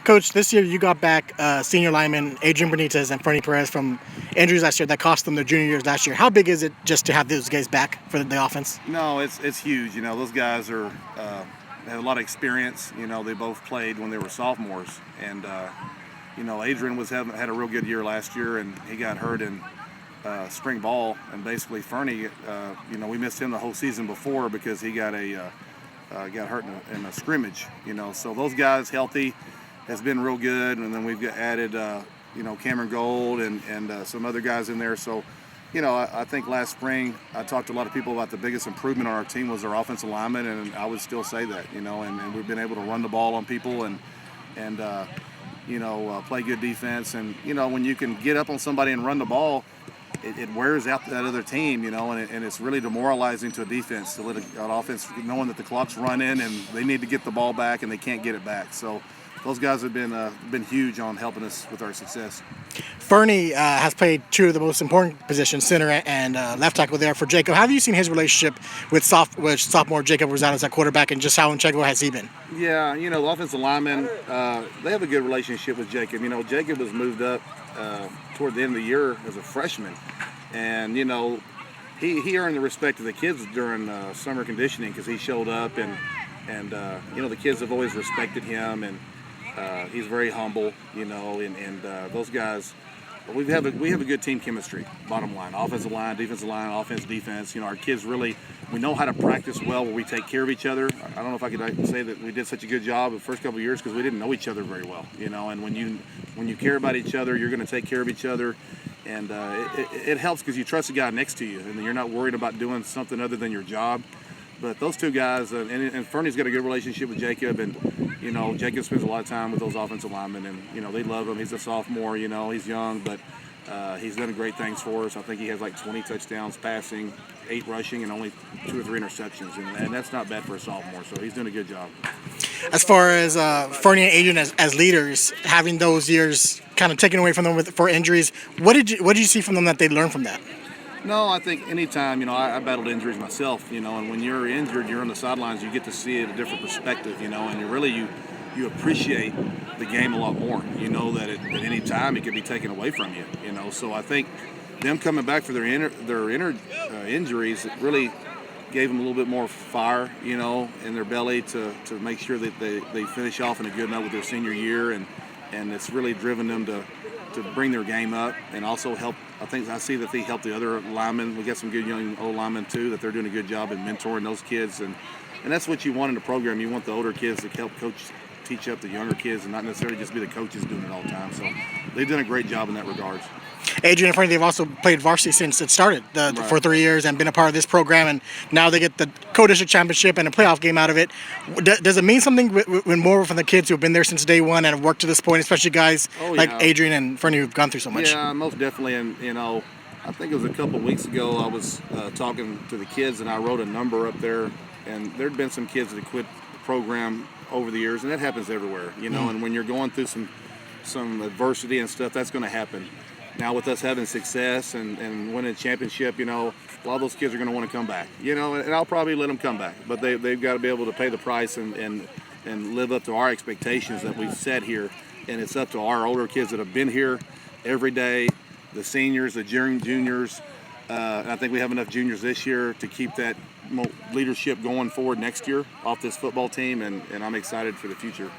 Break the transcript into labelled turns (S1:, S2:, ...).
S1: Coach, this year you got back senior lineman Adrian Benitez and Fernie Perez from injuries last year that cost them their junior years last year. How big is it just to have those guys back for the offense?
S2: No, it's huge. Those guys are have a lot of experience. They both played when they were sophomores, and Adrian had a real good year last year, and he got hurt in spring ball, and basically Fernie, we missed him the whole season before because he got hurt in a scrimmage. So those guys healthy has been real good, and then we've added Cameron Gold and some other guys in there. So I think last spring I talked to a lot of people about the biggest improvement on our team was our offensive linemen, and I would still say that. And we've been able to run the ball on people and play good defense. And when you can get up on somebody and run the ball, it wears out that other team, and it's really demoralizing to a defense to let an offense knowing that the clock's running and they need to get the ball back and they can't get it back. So those guys have been huge on helping us with our success.
S1: Fernie has played two of the most important positions, center and left tackle there for Jacob. How have you seen his relationship with sophomore Jacob Rosales at quarterback, and just how integral has he been?
S2: Yeah, the offensive linemen, they have a good relationship with Jacob. Jacob was moved up toward the end of the year as a freshman, and he earned the respect of the kids during summer conditioning because he showed up, and the kids have always respected him, and he's very humble, and those guys, we have a good team chemistry. Bottom line, offensive line, offense, defense. Our kids really, we know how to practice well where we take care of each other. I don't know if I could say that we did such a good job the first couple of years because we didn't know each other very well, And when you care about each other, you're going to take care of each other, and it helps because you trust the guy next to you, and you're not worried about doing something other than your job. But those two guys, and Fernie's got a good relationship with Jacob, and Jacob spends a lot of time with those offensive linemen, and they love him. He's a sophomore, he's young, but he's done great things for us. I think he has like 20 touchdowns passing, 8 rushing, and only 2 or 3 interceptions, and that's not bad for a sophomore. So he's doing a good job.
S1: As far as Fernie and Adrian as leaders, having those years kind of taken away from them for injuries, what did you see from them that they learned from that?
S2: No, I think anytime, I battled injuries myself, and when you're injured, you're on the sidelines, you get to see it a different perspective, and you appreciate the game a lot more. That at any time it could be taken away from you, So I think them coming back for their injuries, it really gave them a little bit more fire, in their belly to make sure that they finish off in a good note with their senior year, and it's really driven them to bring their game up and also help. I see that they help the other linemen. We got some good young old linemen too that they're doing a good job in mentoring those kids, and that's what you want in the program. You want the older kids to help teach up the younger kids, and not necessarily just be the coaches doing it all the time. So they've done a great job in that regards.
S1: Adrian and Fernie, they've also played varsity since it started for 3 years and been a part of this program, and now they get the co-district championship and a playoff game out of it. Does it mean something when more from the kids who have been there since day one and have worked to this point, especially guys like Adrian and Fernie who've gone through so much?
S2: Yeah, most definitely. And I think it was a couple of weeks ago I was talking to the kids, and I wrote a number up there, and there'd been some kids that quit the program over the years, and that happens everywhere, And when you're going through some adversity and stuff, that's going to happen. Now with us having success and winning a championship, a lot of those kids are going to want to come back, and I'll probably let them come back, but they've got to be able to pay the price and live up to our expectations that we've set here, and it's up to our older kids that have been here every day, the seniors, the juniors. And I think we have enough juniors this year to keep that leadership going forward next year off this football team, and I'm excited for the future.